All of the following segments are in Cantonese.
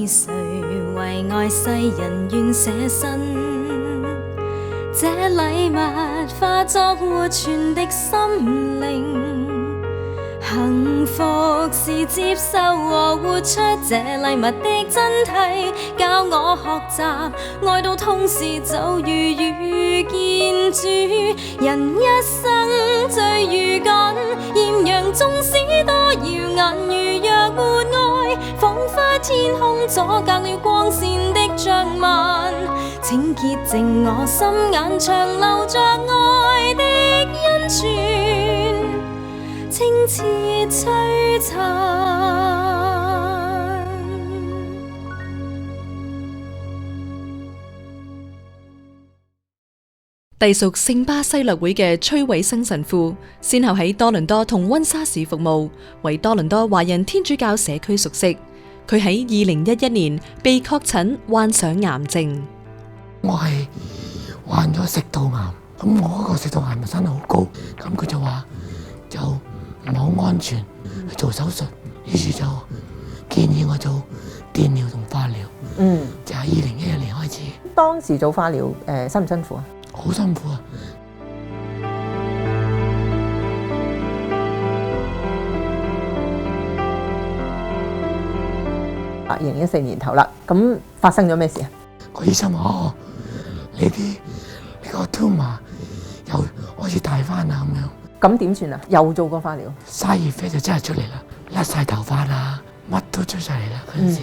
誰為愛世人願捨身？這禮物化作活存的心靈。幸福是接受和活出這禮物的真諦，教我學習愛到痛時就如遇見主。人一生最勇敢，豔陽縱使多耀眼，如若沒愛，彷彿天空阻隔了光線的障礙。請潔淨我心眼，長留着愛的恩泉，清澈璀璨。隸屬聖巴西略會嘅崔偉生神父，先後喺多倫多同溫莎市服務，為多倫多華人天主教社區熟悉。佢喺2011年被確診患上癌症。我係患咗食道癌，咁我嗰個食道癌咪生得好高，咁佢就話就唔係好安全去做手術，於是就建議我做電療同化療。就喺2011年開始。當時做化療辛唔辛苦啊？好辛苦啊！2014年頭啦，咁發生咗咩事啊？個醫生話：你個 tumor 又開始大翻啦咁樣。咁點算啊？又做過化療？side effect就真係出嚟啦，甩晒頭髮啦，乜都出晒嚟啦嗰陣時。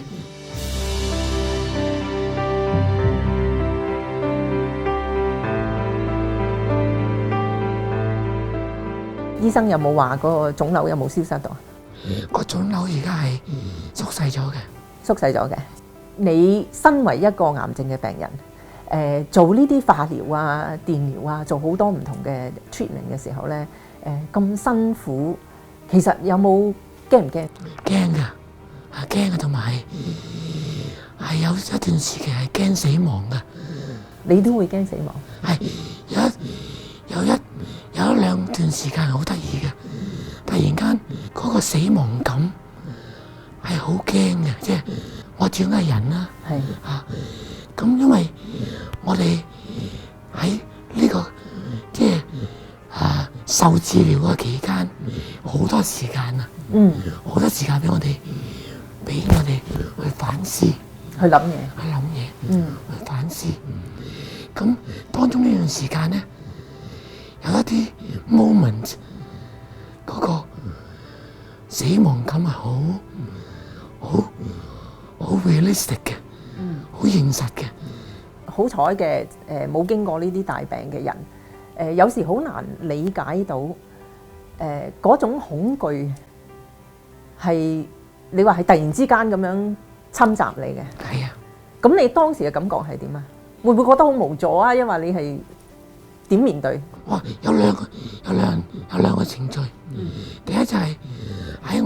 醫生有冇話嗰個腫瘤有冇消失到啊？個腫瘤而家係縮細咗嘅。縮細咗嘅。你身為一個癌症嘅病人，做呢啲化療啊、電療啊，做好多唔同嘅 treatment 嘅時候咧，咁辛苦，其實有冇驚唔驚？驚㗎，係驚嘅，同埋係有一段時期係驚死亡㗎。你都會驚死亡？係有一兩段時間係好得意嘅，突然間嗰個死亡感係好驚嘅，即係我始終係人啦，咁因為我哋喺呢個即係受治療嘅期間好多時間啊，好多時間俾我哋去反思，去諗嘢，去反思。咁當中呢段時間咧，有一啲 moment 嗰個死亡感係好 realistic 嘅，好現實嘅。好彩嘅冇經過呢啲大病嘅人，有時好難理解到嗰種恐懼係你話係突然之間咁樣侵襲你嘅。係啊。咁你當時嘅感覺係點啊？會唔會覺得好無助啊？因為你係點面對？哇！有兩個程序。第一就係喺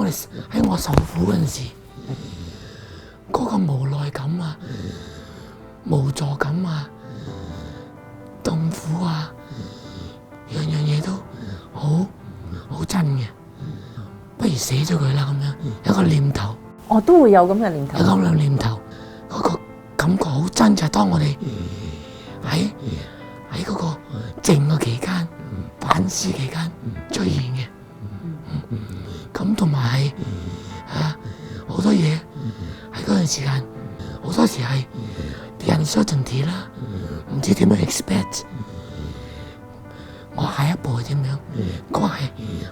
我受苦嗰陣時，嗰個無奈感啊、無助感啊、痛苦啊，樣樣嘢都好真嘅。不如死咗佢啦咁樣，有個念頭。我都會有咁嘅念頭。有咁嘅念頭，嗰個感覺好真，就係當我哋喺嗰個靜嘅期間、反思期間出現嘅。咁同埋係好多嘢喺嗰段時間，好多時係 the uncertainty 啦，唔知點樣 expect 我下一步係點樣，嗰個係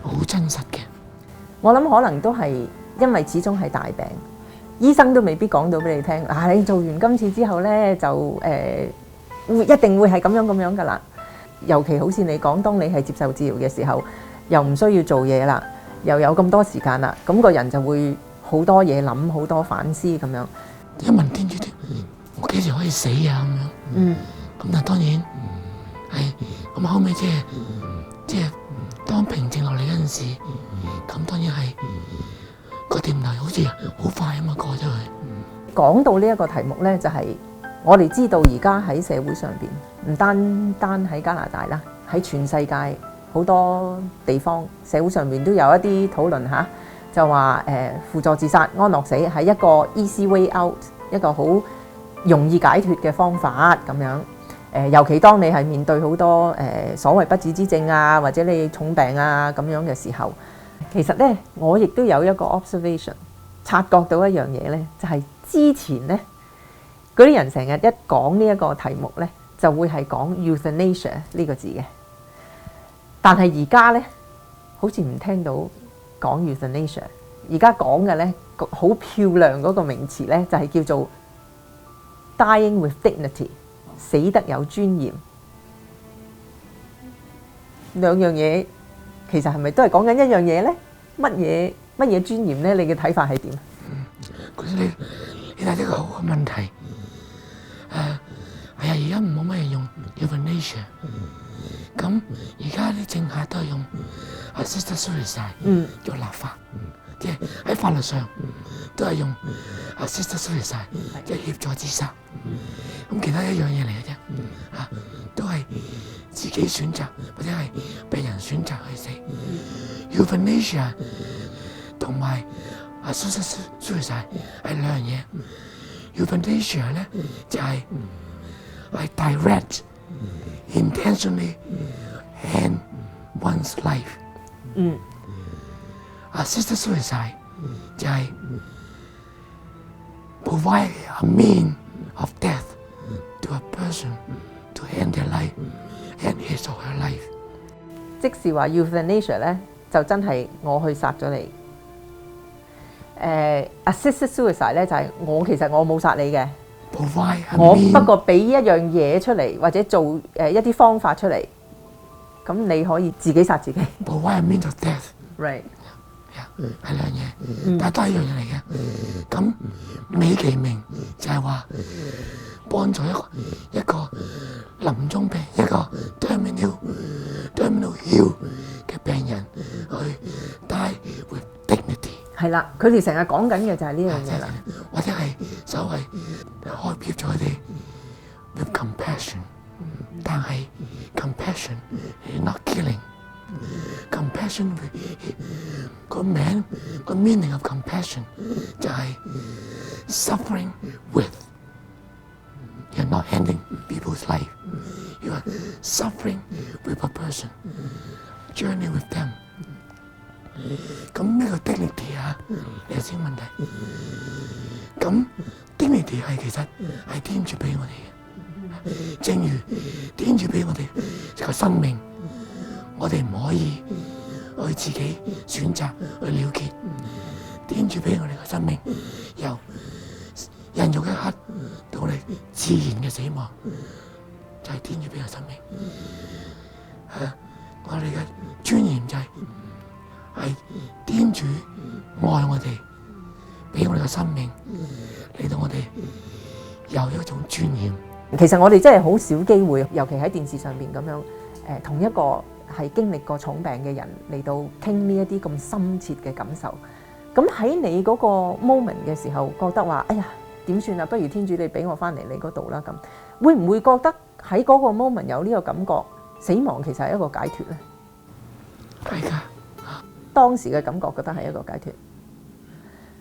好真實嘅。我諗可能都係因為始終係大病，醫生都未必講到俾你聽。你做完今次之後咧，就一定會係咁樣噶啦。尤其好似你講，當你係接受治療嘅時候，又唔需要做嘢啦，又有咁多時間啦，咁個人就會好多嘢諗，好多反思咁樣。一問天主，我幾時可以死啊？咁樣。咁但係當然係咁後尾即係當平靜落嚟嗰陣時，咁當然係個念頭好似好快啊嘛過咗去。講到呢一個題目咧，就係我哋知道而家喺社會上邊，唔單喺加拿大啦，喺全世界好多地方社會上邊都有一啲討論嚇，就話輔助自殺、安樂死係一個 easy way out，一個好容易解脫嘅方法咁樣。尤其當你係面對好多所謂不治之症啊，或者你重病啊咁樣嘅時候，其實呢，我亦都有一個 observation， 察覺到一樣嘢呢，就係之前呢嗰啲人成日一講呢一個題目呢，就會係講 euthanasia 呢個字嘅，但係而家呢，好似唔聽到講 euthanasia， 而家講嘅呢，好漂亮嗰個名詞呢，就係叫做 dying with dignity， 死得有尊嚴。兩樣嘢其實係咪都係講緊一樣嘢呢？乜嘢尊嚴呢？你嘅睇法係點？你睇呢個好嘅問題。係啊，而家冇乜人用 euthanasia， 咁而家啲政客都係用 assisted suicide 做立法，即係喺法律上都係用 assisted suicide， 即係協助自殺。咁其他一樣嘢嚟嘅啫，都係自己選擇或者係被人選擇去死。euthanasia 同埋 assisted suicide 係兩樣嘢。euthanasia 咧就係direct intentionally end one's life。assisted suicide 就係 provide a mean of death to a person to end their life and his or her life。即是話 euthanasia 咧就真係我去殺咗你。assisted suicide 咧就係其實我冇殺你嘅，我不過俾一樣嘢出嚟，或者做一啲方法出嚟，咁你可以自己殺自己。Provide a means of death。Right。係兩樣嘢，但係都係一樣嘢嚟嘅。咁美其名就係話幫助一個臨終病，一個 terminal ill 嘅病人去 die with dignity。係啦，佢哋成日講緊嘅就係呢樣嘢啦，或者係所謂開闢咗佢哋 with compassion， 但係 compassion is not killing。compassion 個名個 meaning of compassion 就係 suffering with。You're not ending people's life. You are suffering with a person. Journey with them。咁咩叫 dignity 啊？你有先問題。咁 dignity 係其實係天主俾我哋嘅，正如天主俾我哋個生命，我哋唔可以去自己選擇去了結。天主俾我哋個生命，由孕育一刻到我哋自然嘅死亡，就係天主俾嘅生命。我哋嘅尊嚴就係天主愛我哋，俾我哋嘅生命，令到我哋有一種尊嚴。其實我哋真係好少機會，尤其喺電視上邊咁樣，同一個係經歷過重病嘅人嚟到傾呢一啲咁深切嘅感受。咁喺你嗰個 moment 嘅時候，覺得話：哎呀，點算啊？不如天主你俾我翻嚟你嗰度啦。咁會唔會覺得喺嗰個 moment 有呢個感覺，死亡其實係一個解脫咧？係㗎。當時嘅感覺覺得係一個解脫。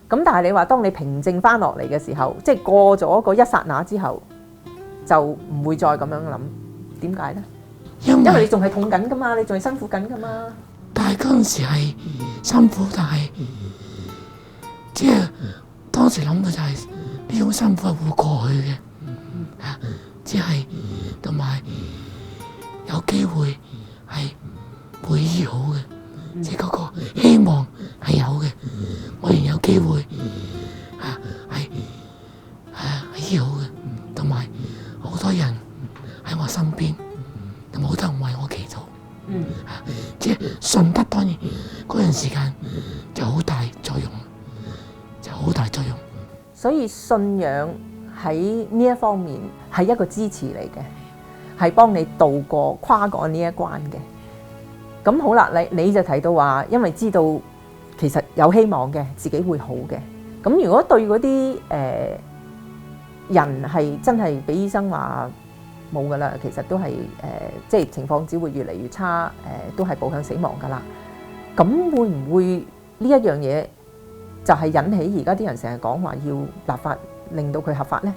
咁但係你話當你平靜翻落嚟嘅時候，即係過咗個一剎那之後，就唔會再咁樣諗。點解咧？因為你仲係痛緊噶嘛，你仲係辛苦緊噶嘛。但係嗰陣時係辛苦，但係即係當時諗到就係呢種辛苦係會過去嘅，即係同埋有機會係會醫好嘅。即係嗰個希望係有嘅，我仍有機會係醫好嘅，同埋好多人喺我身邊，同埋好多人為我祈禱。即係信德當然嗰段時間就好大作用，所以信仰喺呢一方面係一個支持嚟嘅，係幫你渡過跨過呢一關嘅。咁好啦，你就提到話，因為知道其實有希望嘅，自己會好嘅。咁如果對嗰啲人係真係俾醫生話冇噶啦，其實都係即係情況只會越嚟越差，都係步向死亡噶啦。咁會唔會呢一樣嘢就係引起而家啲人成日講話要立法令到佢合法呢？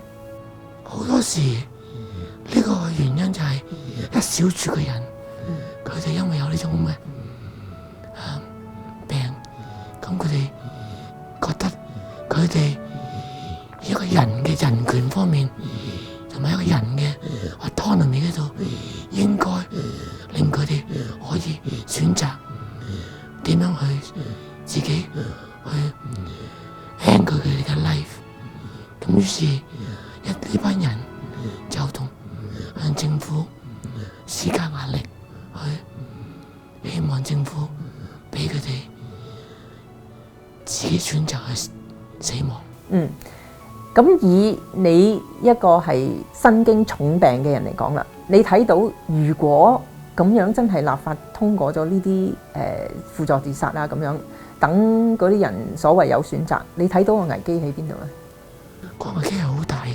好多時呢個原因就係一小撮嘅人，佢哋因為有呢種咁嘅病，咁佢哋覺得佢哋一個人嘅人權方面，同埋一個人嘅 autonomy 嗰度，應該令佢哋可以選擇點樣去自己去 handle 佢哋嘅 life。咁於是呢班人就向政府施加壓力，去希望政府俾佢哋自己選擇去死亡。咁以你一個係身經重病嘅人嚟講啦，你睇到如果咁樣真係立法通過咗呢啲輔助自殺啊咁樣，等嗰啲人所謂有選擇，你睇到個危機喺邊度咧？個危機係好大嘅，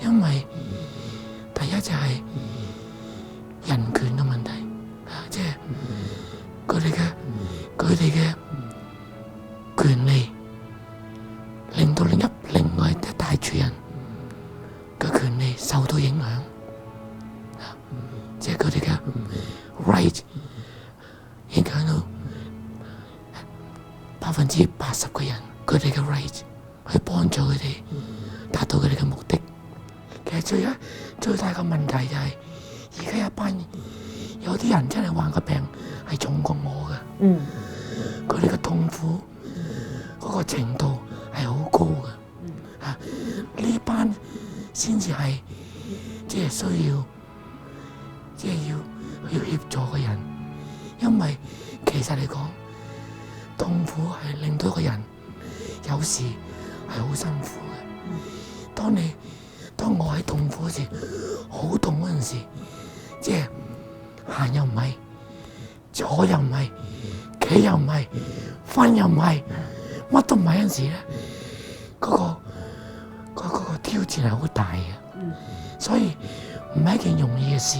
因為第一就係人權嘅問題，即係佢哋嘅權利，令到另外一大撮人嘅權利受到影響，即係佢哋嘅 right 影響到80%嘅人，佢哋嘅 right 去幫助佢哋達到佢哋嘅目的。其實最大嘅問題就係而家一班有啲人真係患個病係重過我嘅，佢哋嘅痛苦嗰個程度係好高嘅，呢班先至係即係需要即係要協助嘅人，因為其實嚟講，痛苦係令到一個人有時係好辛苦嘅。當我喺痛苦嗰時，好痛嗰陣時，即係行又唔係，坐又唔係，企又唔係，瞓又唔係，乜都唔係嗰陣時咧，嗰個挑戰係好大嘅，所以唔係一件容易嘅事。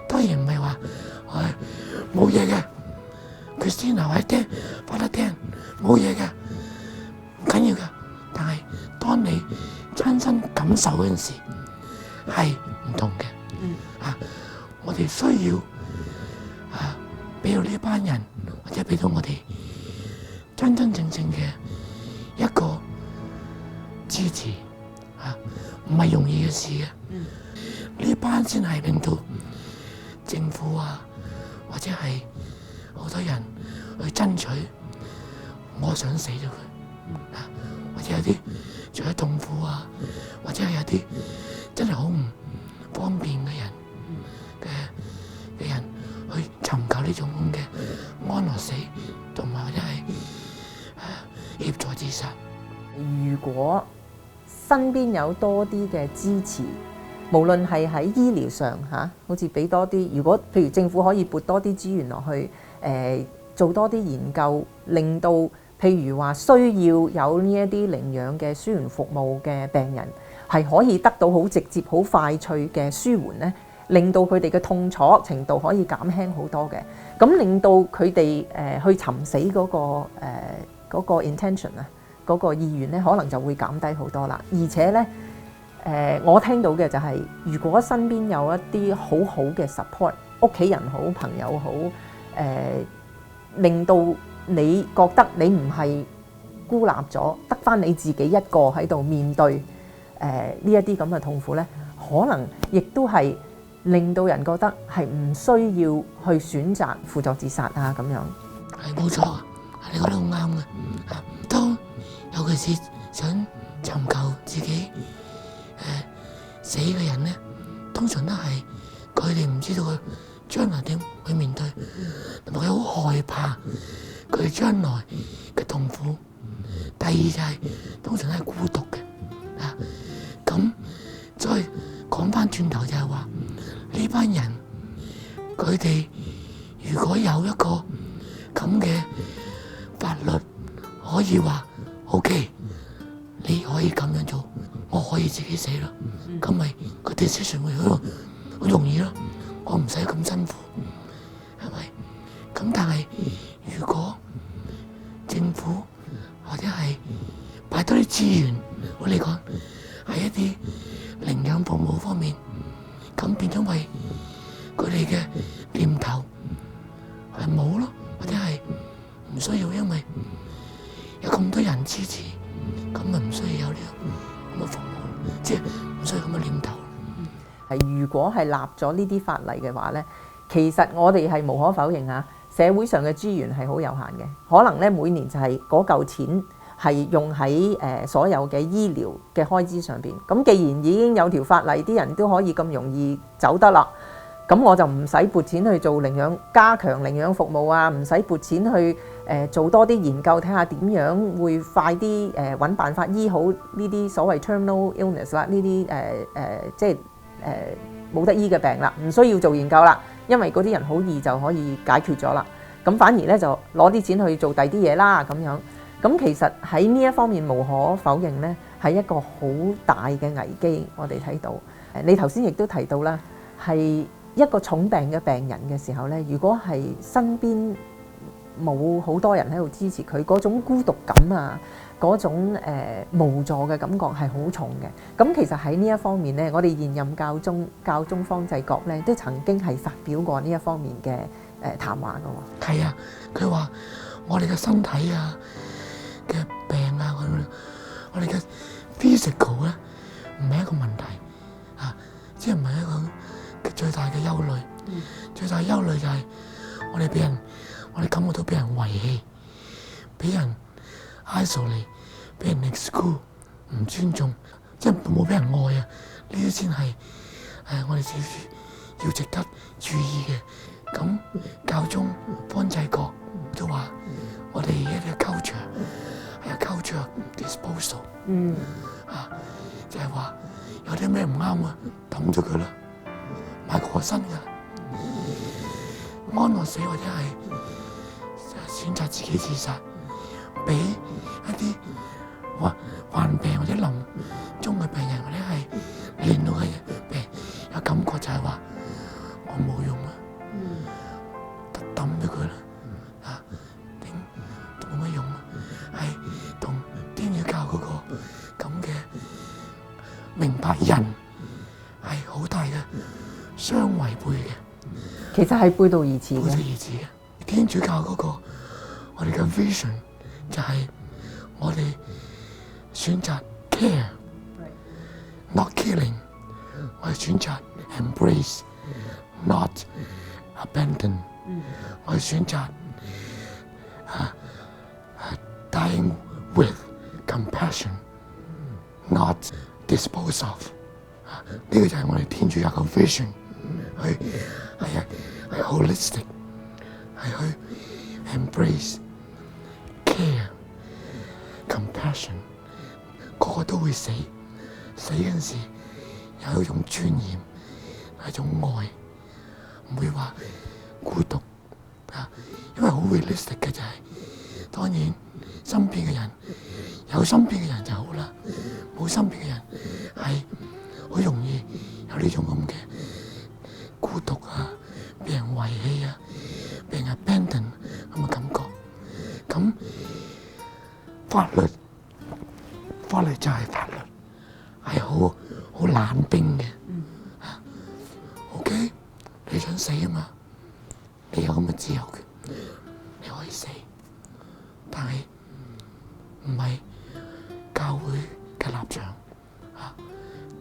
當然唔係話冇嘢嘅，佢先留喺聽，發得聽，冇嘢嘅，唔緊要嘅。但係當你親身感受嗰陣時，係唔同嘅。我哋需要俾到呢班人，或者俾到我哋真真正正嘅一個支持，唔係容易嘅事嘅。呢班先係令到政府或者係好多人去爭取，我想死咗佢，或者有啲除咗痛苦或者係有啲真係好唔方便嘅人嘅人去尋求呢種咁嘅安樂死，同埋或者係協助自殺。如果身邊有多啲嘅支持，無論係喺醫療上好似俾多啲，如果譬如政府可以撥多啲資源落去，做多啲研究，令到譬如話需要有呢一啲領養嘅輸援服務嘅病人，係可以得到好直接、好快脆嘅舒緩咧，令到佢哋嘅痛楚程度可以減輕好多嘅，咁令到佢哋去尋死嗰個 intention 嗰個意願咧，可能就會減低好多啦。而且咧，我聽到嘅就係，如果身邊有一啲好好嘅 support， 屋企人好、朋友好，令到你覺得你唔係孤立咗，得返你自己一個喺度面對呢一啲咁嘅痛苦咧，可能亦都係令到人覺得係唔需要去選擇輔助自殺咁樣。係冇錯，你講得好啱嘅。當尤其是想尋求自己死嘅人咧，通常都係佢哋唔知道佢將來點去面對，同埋佢好害怕佢將來嘅痛苦。第二就係通常都係孤獨嘅。咁再講翻轉頭就係話，呢班人佢哋如果有一個咁嘅法律，可以話 OK， 你可以咁樣做，我可以自己死咯，咁咪個 decision 會好容易咯，我唔使咁辛苦，係咪？咁但係如果政府或者係擺多啲資源我嚟講喺一啲領養服務方面，咁變咗為佢哋嘅念頭係冇咯，或者係唔需要，因為有咁多人支持，咁咪唔需要有呢個咁嘅服務，即係唔需要咁嘅念頭。係如果係立咗呢啲法例嘅話咧，其實我哋係無可否認啊，社會上嘅資源係好有限嘅，可能咧每年就係嗰嚿錢係用喺所有嘅醫療嘅開支上邊。咁既然已經有條法例，啲人都可以咁容易走得啦，咁我就唔使撥錢去做加強領養服務啊，唔使撥錢去做多啲研究，睇下點樣會快啲揾辦法醫好呢啲所謂 terminal illness 啦，呢啲即係冇得醫嘅病啦，唔需要做研究啦，因為嗰啲人好易就可以解決咗啦。咁反而咧就攞啲錢去做第啲嘢啦，咁樣。咁其實喺呢一方面無可否認咧，係一個好大嘅危機。我哋睇到你頭先亦都提到啦，係一個重病嘅病人嘅時候咧，如果係身邊冇好多人喺度支持佢，嗰種孤獨感啊，嗰種無助嘅感覺係好重嘅。咁其實喺呢一方面咧，我哋現任教宗方濟各咧都曾經係發表過呢一方面嘅談話嘅喎。係啊，佢話我哋嘅身體啊嘅病啊，我哋嘅 physical 咧唔係一個問題啊，即係唔係一個最大嘅憂慮。最大嘅憂慮就係我哋感覺到俾人遺棄，俾人 isolate， 俾人 exclude， 唔尊重，即係冇俾人愛啊！呢啲先係我哋要值得注意嘅。咁教宗方濟各都話：我哋一啲 culture 係 culture disposal， 就係話有啲咩唔啱啊，抌咗佢啦，買個新嘅，安樂死或者係選擇自己自殺，俾一啲患病或者臨終嘅病人或者係年老嘅病人有感覺就係話我冇用啊，抌咗佢啦，點冇乜用啊？係同天主教嗰個咁嘅明白人係好大嘅相違背嘅。其實係背道而馳背道而嘅。馳嘅。天主教嗰個我哋嘅 vision 就係我哋選擇 care，not killing， 我哋選擇 embrace，not abandon， 我哋選擇dying with compassion，not dispose of。呢個就係我哋天主教嘅 vision， 係 holistic， 係去 embrace care compassion。個個都會死，死嗰陣時有一種尊嚴，係一種愛，唔會話孤獨啊。因為好 realistic 嘅就係，當然身邊嘅人有身邊嘅人就好啦，冇身邊嘅人係好容易有呢種咁嘅孤獨啊，俾人遺棄啊，俾人 abandon 咁嘅感覺。咁法律就係法律，係好冷冰嘅。OK， 你想死啊嘛？你有咁嘅自由權，你可以死，但係唔係教會嘅立場啊！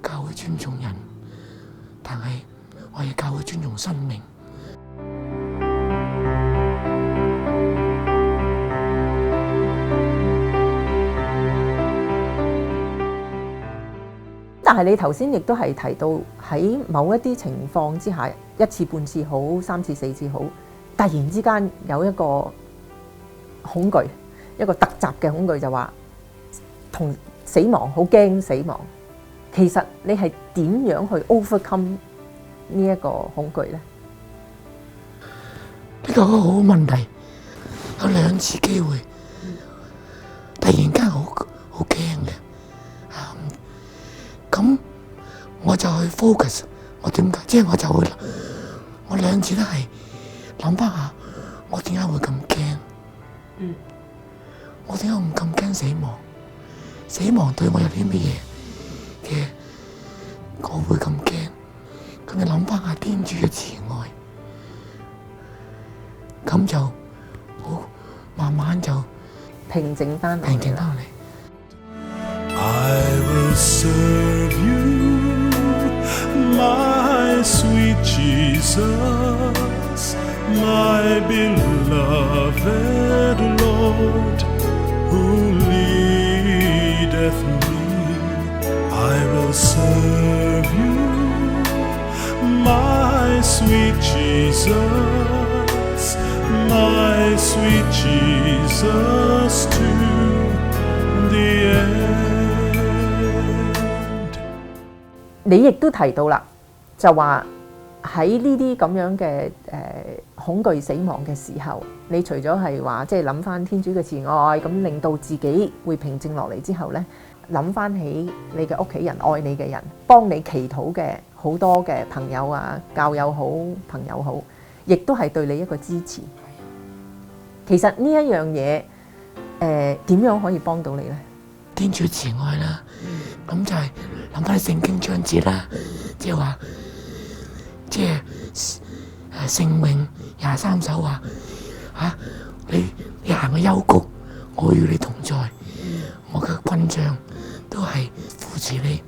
教會尊重人，但係我哋教會尊重生命。但係你頭先亦都係提到喺某一啲情況之下，一次半次好，三次四次好，突然之間有一個恐懼，一個突襲嘅恐懼，就話同死亡好驚死亡。其實你係點樣去 overcome 呢一個恐懼咧？呢個好問題，有2次機會，突然間好驚嘅。咁我就去 focus， 我點解？即係我就會，我2次都係諗翻下，我點解會咁驚？我點解咁驚死亡？死亡對我有啲乜嘢嘅，我會咁驚。咁你諗翻下天主嘅慈愛，咁就好慢慢就平靜翻落嚟。平靜翻嚟。I will serve you, my sweet Jesus, my beloved Lord, who leadeth me. I will serve you, my sweet Jesus, my sweet Jesus, to the end. 你亦都提到啦，就話喺呢啲咁樣嘅恐懼死亡嘅時候，你除咗係話即係諗翻天主嘅慈愛，咁令到自己會平靜落嚟之後呢，諗翻起你嘅屋企人、愛你嘅人、幫你祈禱嘅好多嘅朋友啊、教友好、朋友好，亦都係對你一個支持。其實呢一樣嘢點樣可以幫到你呢？天主慈愛啦，咁就係諗翻聖經章節啦，即係話，即係聖詠23首話你行個幽谷，我與你同在，我嘅軍將都係扶持你。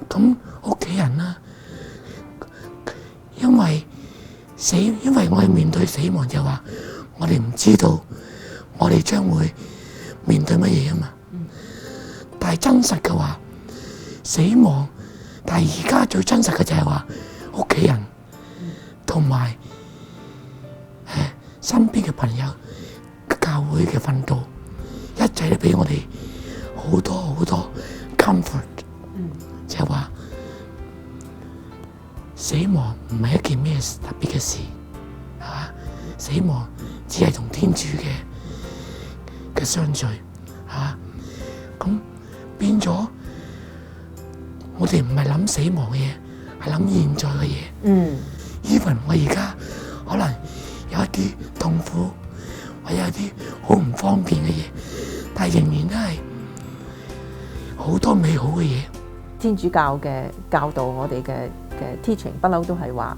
咁屋企人啦，因為我哋面對死亡就係話，我哋唔知道我哋將會面對乜嘢啊嘛。但係真實嘅話，死亡，但係而家最真實嘅就係話屋企人同埋身邊嘅朋友、教會嘅訓導，一切都俾我哋好多好多 comfort，就係話死亡唔係一件咩特別嘅事，死亡只係同天主嘅相聚，咁變咗我哋唔係諗死亡嘅嘢，係諗現在嘅嘢。even 我而家可能有一啲痛苦，或者有啲好唔方便嘅嘢，但係仍然都係好多美好嘅嘢。天主教嘅教導，我哋嘅teaching不嬲都係話，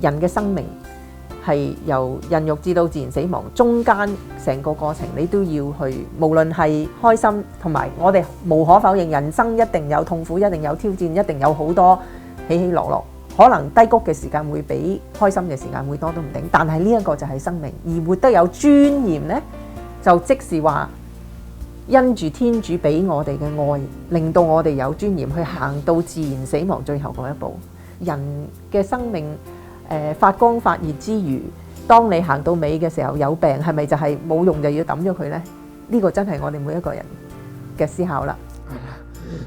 人嘅生命係由孕育至到自然死亡，中間成個過程你都要去，無論係開心同埋我哋無可否認，人生一定有痛苦，一定有挑戰，一定有好多起起落落，可能低谷嘅時間會比開心嘅時間會多都唔定。但係呢一個就係生命，而活得有尊嚴呢，就即是話因住天主俾我哋嘅愛，令到我哋有尊嚴去行到自然死亡最後嗰一步。人嘅生命發光發熱之餘，當你行到尾嘅時候有病，係咪就係冇用就要抌咗佢呢？呢個真係我哋每一個人嘅思考啦。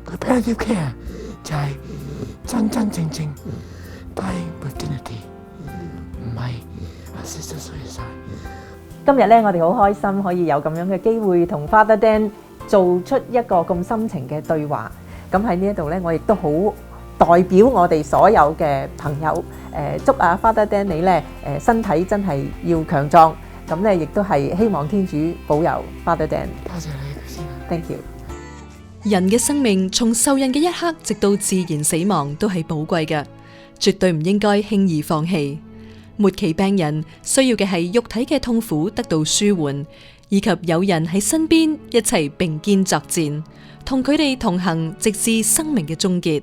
佢 palliative care 就係真真正正 dying with dignity， 唔係 assisted suicide。今日咧，我哋好開心可以有咁樣嘅機會同 Father Dan 做出一個咁深情嘅對話。咁喺呢一度咧，我亦都好代表我哋所有嘅朋友，祝阿 Father Dan 你咧身體真係要強壯。咁咧亦都係希望天主保佑 Father Dan。多謝你先。Thank you。人嘅生命從受孕嘅一刻直到自然死亡都係寶貴嘅，絕對唔應該輕易放棄。末期病人需要嘅係肉體嘅痛苦得到舒緩，以及有人喺身邊一齊並肩作戰，同佢哋同行，直至生命嘅終結。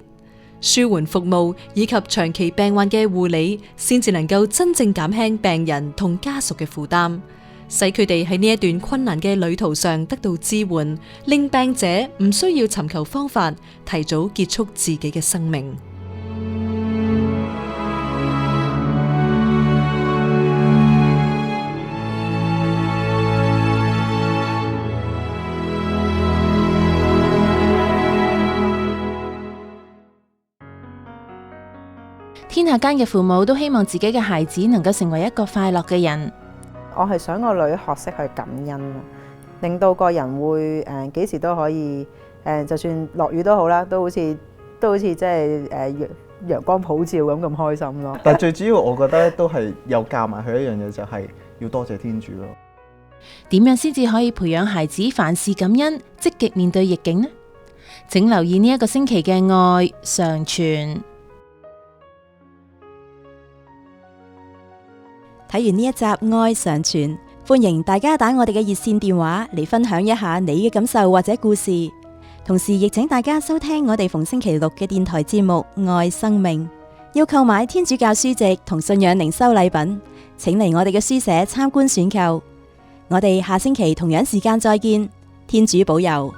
舒緩服務以及長期病患嘅護理，先至能夠真正減輕病人同家屬嘅負擔，使佢哋喺呢一段困難嘅旅途上得到支援，令病者唔需要尋求方法提早結束自己嘅生命。天下間嘅父母都希望自己嘅孩子能夠成為一個快樂嘅人。我係想個女學識去感恩，令到個人會幾時都可以就算落雨都好啦，都好似即係陽光普照咁開心咯。但係最主要，我覺得都係又教埋佢一樣嘢，就係要多謝天主咯。點樣先至可以培養孩子凡事感恩，積極面對逆境呢？請留意呢一個星期嘅愛常傳。睇完呢一集愛常傳，歡迎大家打我哋嘅熱線電話嚟分享一下你嘅感受或者故事，同時亦請大家收聽我哋逢星期六嘅電台節目《愛生命》。要購買天主教書籍同信仰靈修禮品，請嚟我哋嘅書社參觀選購。我哋下星期同樣時間再見，天主保佑。